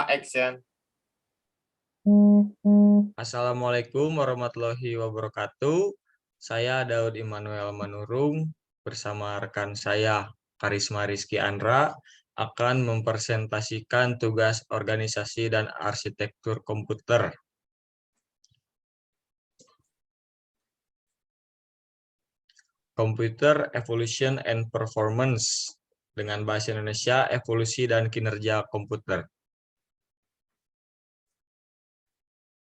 Action. Assalamualaikum warahmatullahi wabarakatuh. Saya Daud Immanuel Manurung bersama rekan saya Karisma Rizky Andra akan mempresentasikan tugas organisasi dan arsitektur komputer. Computer Evolution and Performance, dengan bahasa Indonesia evolusi dan kinerja komputer.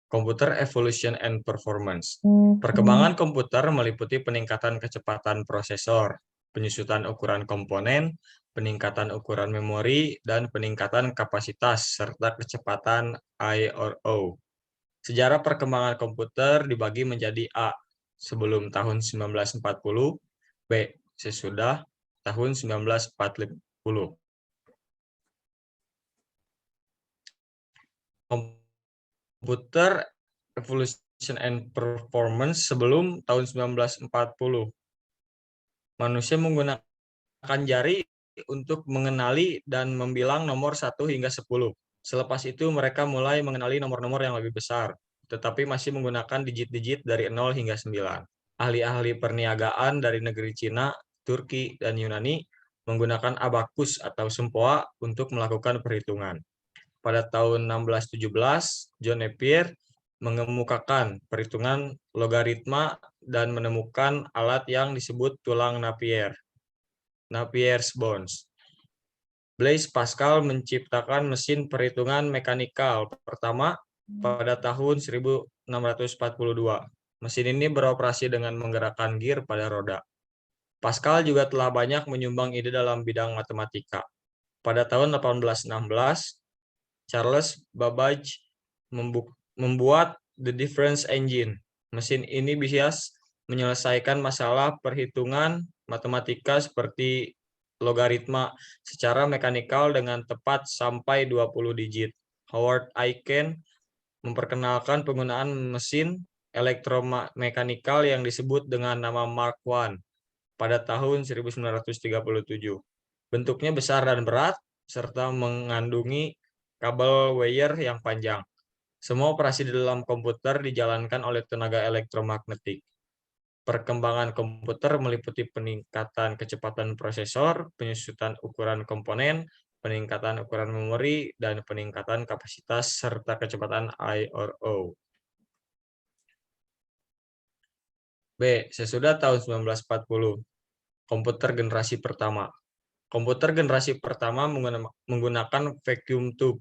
Computer Evolution and Performance. Perkembangan komputer meliputi peningkatan kecepatan prosesor, penyusutan ukuran komponen, peningkatan ukuran memori, dan peningkatan kapasitas serta kecepatan I/O. Sejarah perkembangan komputer dibagi menjadi A. Sebelum tahun 1940, B. Sesudah tahun 1940. Komputer Evolution and Performance sebelum tahun 1940. Manusia menggunakan jari untuk mengenali dan membilang nomor 1 hingga 10. Selepas itu mereka mulai mengenali nomor-nomor yang lebih besar, tetapi masih menggunakan digit-digit dari 0 hingga 9. Ahli-ahli perniagaan dari negeri Cina, Turki, dan Yunani menggunakan abakus atau sempoa untuk melakukan perhitungan. Pada tahun 1617, John Napier mengemukakan perhitungan logaritma dan menemukan alat yang disebut tulang Napier, Napier's bones. Blaise Pascal menciptakan mesin perhitungan mekanikal pertama pada tahun 1642. Mesin ini beroperasi dengan menggerakkan gear pada roda. Pascal juga telah banyak menyumbang ide dalam bidang matematika. Pada tahun 1816, Charles Babbage membuat The Difference Engine. Mesin ini bisa menyelesaikan masalah perhitungan matematika seperti logaritma secara mekanikal dengan tepat sampai 20 digit. Howard Aiken memperkenalkan penggunaan mesin elektromekanikal yang disebut dengan nama Mark I pada tahun 1937. Bentuknya besar dan berat, serta mengandungi kabel wire yang panjang. Semua operasi di dalam komputer dijalankan oleh tenaga elektromagnetik. Perkembangan komputer meliputi peningkatan kecepatan prosesor, penyusutan ukuran komponen, peningkatan ukuran memori, dan peningkatan kapasitas serta kecepatan I/O. B. Sesudah tahun 1940, komputer generasi pertama. Komputer generasi pertama menggunakan vacuum tube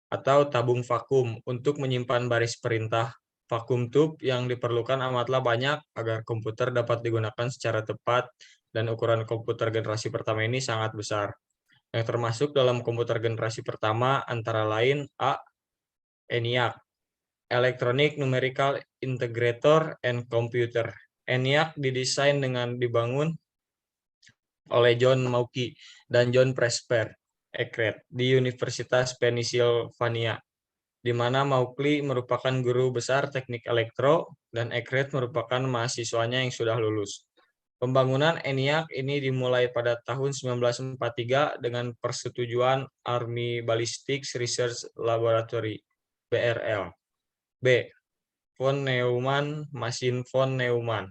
atau tabung vakum untuk menyimpan baris perintah. Vacuum tube yang diperlukan amatlah banyak agar komputer dapat digunakan secara tepat, dan ukuran komputer generasi pertama ini sangat besar. Yang termasuk dalam komputer generasi pertama antara lain A. ENIAC, Electronic Numerical Integrator and Computer. ENIAC didesain dengan dibangun oleh John Mauchly dan John Presper Eckert di Universitas Pennsylvania, di mana Mauchly merupakan guru besar teknik elektro dan Eckert merupakan mahasiswanya yang sudah lulus. Pembangunan ENIAC ini dimulai pada tahun 1943 dengan persetujuan Army Ballistics Research Laboratory, BRL. B. Von Neumann, mesin von Neumann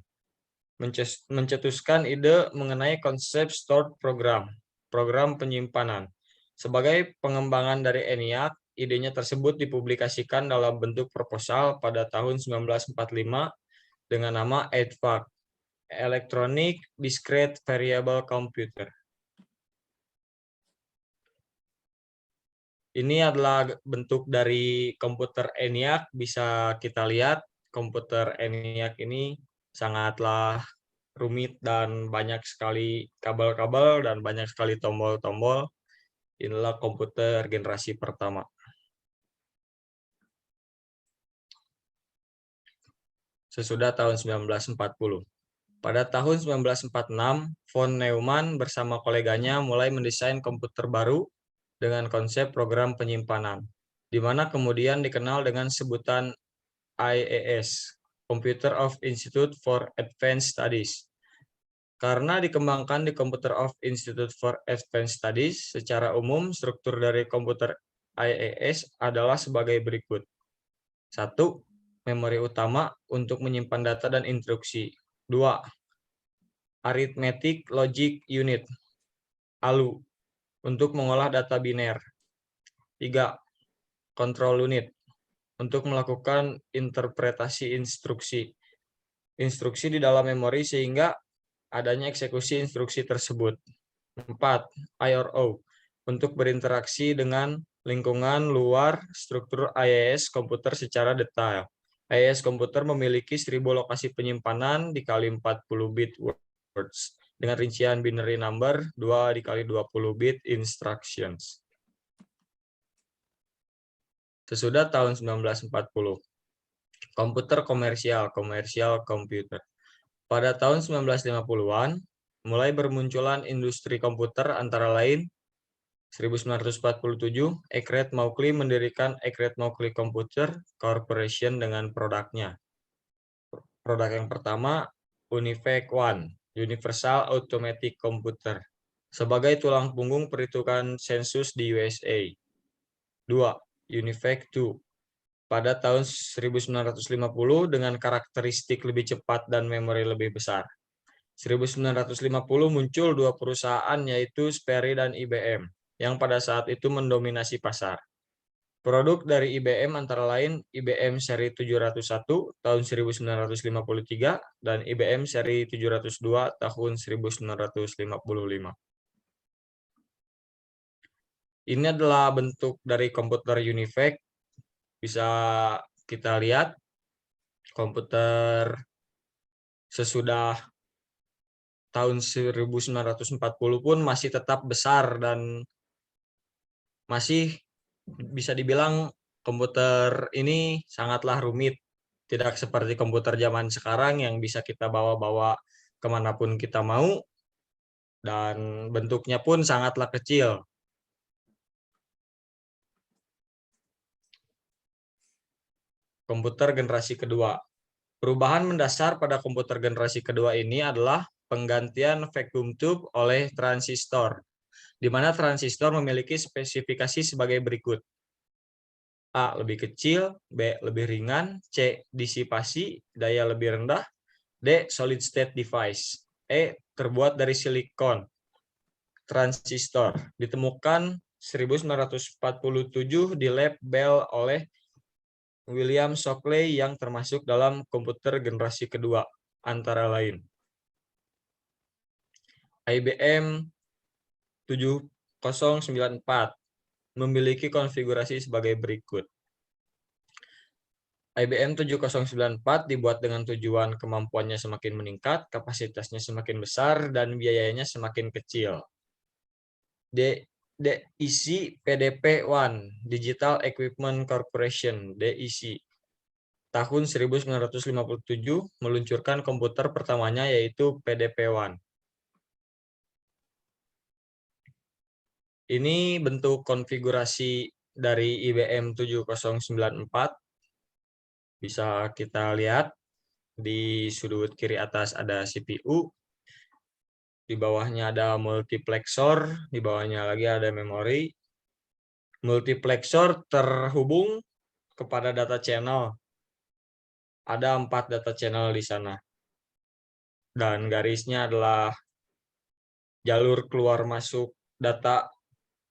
mencetuskan ide mengenai konsep stored program, program penyimpanan. Sebagai pengembangan dari ENIAC, idenya tersebut dipublikasikan dalam bentuk proposal pada tahun 1945 dengan nama EDVAC, Electronic Discrete Variable Computer. Ini adalah bentuk dari komputer ENIAC. Bisa kita lihat komputer ENIAC ini sangatlah rumit dan banyak sekali kabel-kabel dan banyak sekali tombol-tombol. Inilah komputer generasi pertama. Sesudah tahun 1940. Pada tahun 1946, von Neumann bersama koleganya mulai mendesain komputer baru dengan konsep program penyimpanan, di mana kemudian dikenal dengan sebutan IES, Computer of Institute for Advanced Studies. Karena dikembangkan di Computer of Institute for Advanced Studies, secara umum struktur dari komputer IAS adalah sebagai berikut. 1. Memori utama untuk menyimpan data dan instruksi. 2. Arithmetic Logic Unit (ALU) untuk mengolah data biner. 3. Control Unit untuk melakukan interpretasi instruksi di dalam memori sehingga adanya eksekusi instruksi tersebut. 4. IRO untuk berinteraksi dengan lingkungan luar struktur IAS komputer secara detail. IAS komputer memiliki 1000 lokasi penyimpanan dikali 40 bit words dengan rincian binary number 2 dikali 20 bit instructions. Sesudah tahun 1940, komputer komersial, commercial computer. Pada tahun 1950-an, mulai bermunculan industri komputer antara lain 1947, Eckert Mauchly mendirikan Eckert Mauchly Computer Corporation dengan produknya. Produk yang pertama, UNIVAC One, Universal Automatic Computer, sebagai tulang punggung perhitungan sensus di USA. 2. UNIVAC Two, pada tahun 1950 dengan karakteristik lebih cepat dan memori lebih besar. 1950 muncul dua perusahaan yaitu Sperry dan IBM yang pada saat itu mendominasi pasar. Produk dari IBM antara lain IBM seri 701 tahun 1953 dan IBM seri 702 tahun 1955. Ini adalah bentuk dari komputer UNIVAC. Bisa kita lihat komputer sesudah tahun 1940 pun masih tetap besar dan masih bisa dibilang komputer ini sangatlah rumit. Tidak seperti komputer zaman sekarang yang bisa kita bawa-bawa kemanapun kita mau dan bentuknya pun sangatlah kecil. Komputer generasi kedua. Perubahan mendasar pada komputer generasi kedua ini adalah penggantian vacuum tube oleh transistor, di mana transistor memiliki spesifikasi sebagai berikut. A. Lebih kecil, B. Lebih ringan, C. Disipasi, daya lebih rendah, D. Solid state device, E. Terbuat dari silikon. Transistor ditemukan 1947 di lab Bell oleh William Shockley yang termasuk dalam komputer generasi kedua, antara lain IBM 7094 memiliki konfigurasi sebagai berikut. IBM 7094 dibuat dengan tujuan kemampuannya semakin meningkat, kapasitasnya semakin besar, dan biayanya semakin kecil. DIC PDP-1, Digital Equipment Corporation, DIC, tahun 1957 meluncurkan komputer pertamanya yaitu PDP-1. Ini bentuk konfigurasi dari IBM 7094. Bisa kita lihat di sudut kiri atas ada CPU, di bawahnya ada multiplexor, di bawahnya lagi ada memori. Multiplexor terhubung kepada data channel. Ada 4 data channel di sana. Dan garisnya adalah jalur keluar masuk data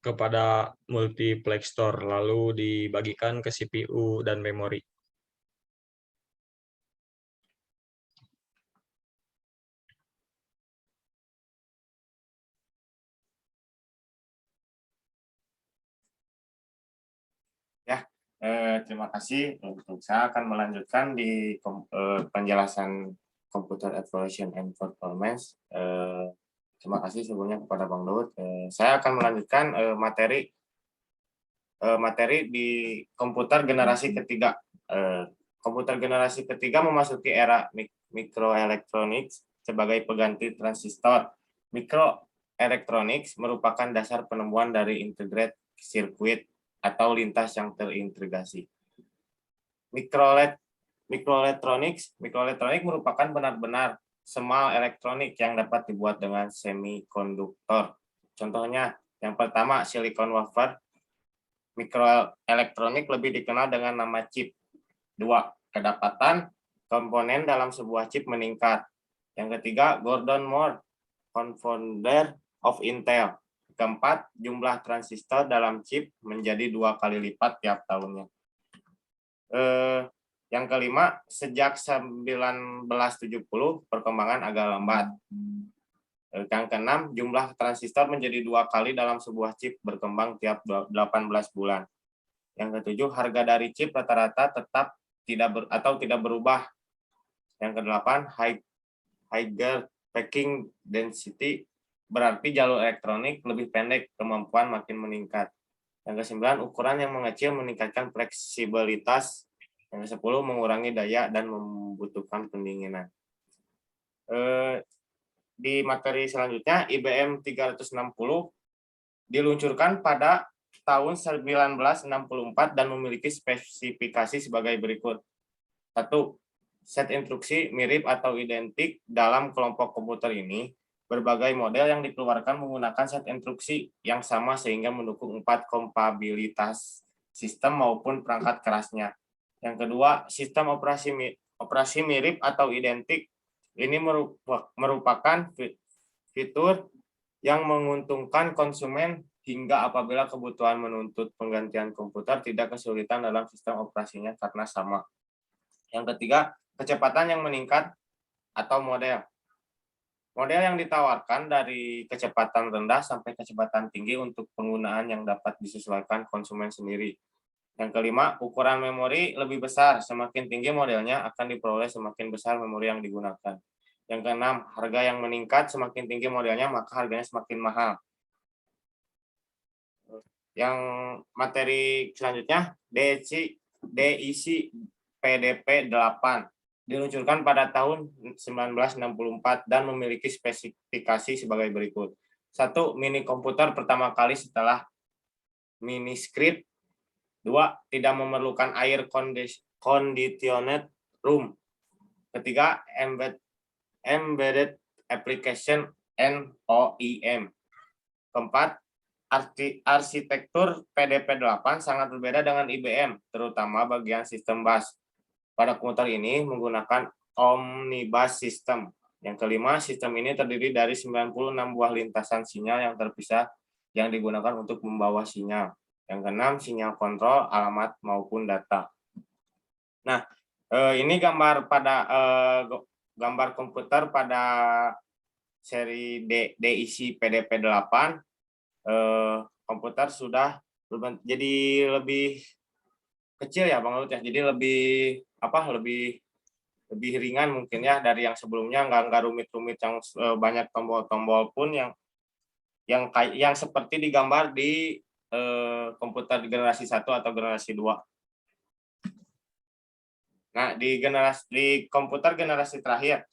kepada multiplexor, lalu dibagikan ke CPU dan memori. Terima kasih. Saya akan melanjutkan di penjelasan Computer Evaluation and Performance. Terima kasih sebelumnya kepada Bang Daud. Saya akan melanjutkan materi di komputer generasi ketiga. Komputer generasi ketiga memasuki era microelectronics sebagai pengganti transistor. Microelectronics merupakan dasar penemuan dari integrated circuit atau lintas yang terintegrasi. Mikroelektronik merupakan benar-benar small elektronik yang dapat dibuat dengan semikonduktor. Contohnya, yang pertama silikon wafer, mikroelektronik lebih dikenal dengan nama chip. 2. Kedapatan komponen dalam sebuah chip meningkat. Yang ketiga, Gordon Moore, co-founder of Intel. Keempat, jumlah transistor dalam chip menjadi 2 kali lipat tiap tahunnya. Yang kelima, sejak 1970 perkembangan agak lambat. Yang keenam, jumlah transistor menjadi 2 kali dalam sebuah chip berkembang tiap 18 bulan. Yang ketujuh, harga dari chip rata-rata tetap tidak berubah. Yang kedelapan, higher packing density berarti jalur elektronik lebih pendek, kemampuan makin meningkat. Yang kesembilan, ukuran yang mengecil meningkatkan fleksibilitas. Yang kesepuluh, mengurangi daya dan membutuhkan pendinginan. Di materi selanjutnya, IBM 360 diluncurkan pada tahun 1964 dan memiliki spesifikasi sebagai berikut. 1. Set instruksi mirip atau identik dalam kelompok komputer ini. Berbagai model yang dikeluarkan menggunakan set instruksi yang sama sehingga mendukung 4 kompatibilitas sistem maupun perangkat kerasnya. Yang kedua, sistem operasi mirip atau identik. Ini merupakan fitur yang menguntungkan konsumen hingga apabila kebutuhan menuntut penggantian komputer tidak kesulitan dalam sistem operasinya karena sama. Yang ketiga, kecepatan yang meningkat atau model. Model yang ditawarkan dari kecepatan rendah sampai kecepatan tinggi untuk penggunaan yang dapat disesuaikan konsumen sendiri. Yang kelima, ukuran memori lebih besar. Semakin tinggi modelnya akan diperoleh semakin besar memori yang digunakan. Yang keenam, harga yang meningkat semakin tinggi modelnya maka harganya semakin mahal. Yang materi selanjutnya, DIC PDP 8 diluncurkan pada tahun 1964 dan memiliki spesifikasi sebagai berikut. 1. Mini komputer pertama kali setelah miniscript. 2. Tidak memerlukan air conditioned room. Ketiga, embedded application (OEM). Keempat, arsitektur PDP-8 sangat berbeda dengan IBM, terutama bagian sistem bus. Pada komputer ini menggunakan omnibus system. Yang kelima, sistem ini terdiri dari 96 buah lintasan sinyal yang terpisah yang digunakan untuk membawa sinyal. Yang keenam, sinyal kontrol, alamat, maupun data. Nah, ini gambar komputer pada seri DIC PDP-8. Komputer sudah jadi lebih kecil ya Bang Lut ya. Jadi lebih ringan mungkin ya dari yang sebelumnya, nggak rumit-rumit yang banyak tombol-tombol pun yang seperti digambar di komputer generasi 1 atau generasi 2. Nah, di komputer generasi terakhir,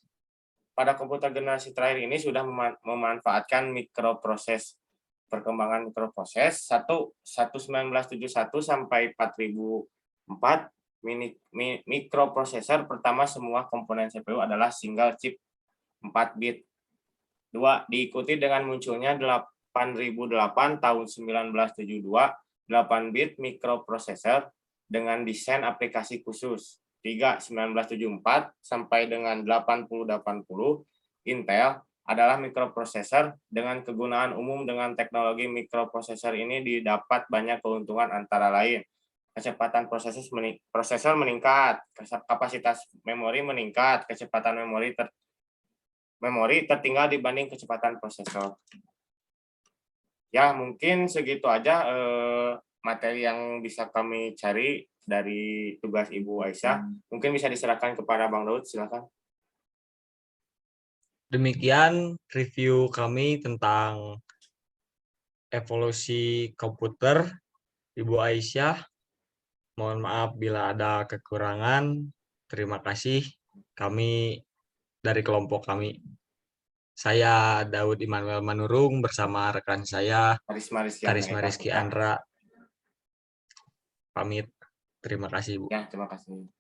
pada komputer generasi terakhir ini sudah memanfaatkan mikroproses. Perkembangan mikroproses 1971 sampai 4004, mikroprosesor pertama semua komponen CPU adalah single chip 4 bit. 2. Diikuti dengan munculnya 8008 tahun 1972, 8 bit mikroprosesor dengan desain aplikasi khusus. 3. 1974 sampai dengan 8080, Intel adalah mikroprosesor dengan kegunaan umum. Dengan teknologi mikroprosesor ini didapat banyak keuntungan antara lain kecepatan prosesor meningkat, kapasitas memori meningkat, kecepatan memori tertinggal dibanding kecepatan prosesor. Ya, mungkin segitu aja materi yang bisa kami cari dari tugas Ibu Aisyah. Mungkin bisa diserahkan kepada Bang Daud, silakan. Demikian review kami tentang evolusi komputer Ibu Aisyah. Mohon maaf bila ada kekurangan. Terima kasih. Kami dari kelompok kami. Saya Daud Immanuel Manurung bersama rekan saya Karisma Rizky Andra. Pamit. Terima kasih, Bu. Ya, terima kasih.